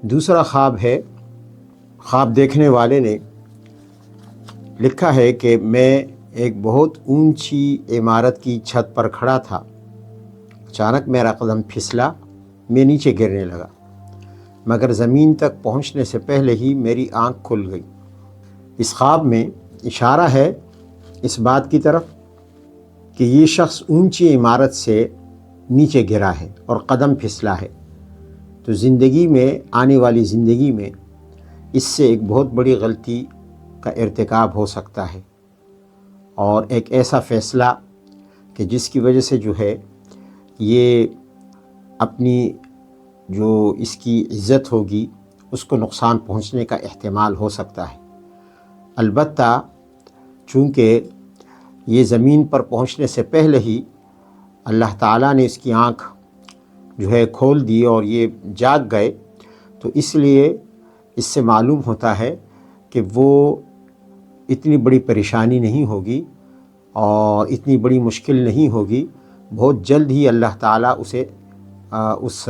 دوسرا خواب ہے، خواب دیکھنے والے نے لکھا ہے کہ میں ایک بہت اونچی عمارت کی چھت پر کھڑا تھا، اچانک میرا قدم پھسلا، میں نیچے گرنے لگا، مگر زمین تک پہنچنے سے پہلے ہی میری آنکھ کھل گئی۔ اس خواب میں اشارہ ہے اس بات کی طرف کہ یہ شخص اونچی عمارت سے نیچے گرا ہے اور قدم پھسلا ہے، تو زندگی میں، آنے والی زندگی میں اس سے ایک بہت بڑی غلطی کا ارتکاب ہو سکتا ہے، اور ایک ایسا فیصلہ کہ جس کی وجہ سے جو ہے یہ اپنی جو اس کی عزت ہوگی اس کو نقصان پہنچنے کا احتمال ہو سکتا ہے۔ البتہ چونکہ یہ زمین پر پہنچنے سے پہلے ہی اللہ تعالیٰ نے اس کی آنکھ جو ہے کھول دی اور یہ جاگ گئے، تو اس لیے اس سے معلوم ہوتا ہے کہ وہ اتنی بڑی پریشانی نہیں ہوگی اور اتنی بڑی مشکل نہیں ہوگی، بہت جلد ہی اللہ تعالیٰ اسے اس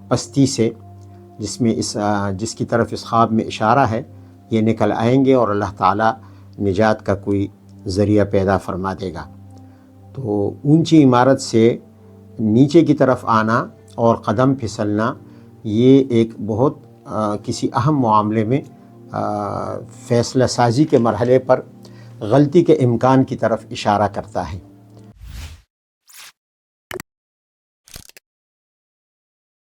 پستی سے جس کی طرف اس خواب میں اشارہ ہے یہ نکل آئیں گے، اور اللہ تعالیٰ نجات کا کوئی ذریعہ پیدا فرما دے گا۔ تو اونچی عمارت سے نیچے کی طرف آنا اور قدم پھسلنا یہ ایک بہت کسی اہم معاملے میں فیصلہ سازی کے مرحلے پر غلطی کے امکان کی طرف اشارہ کرتا ہے۔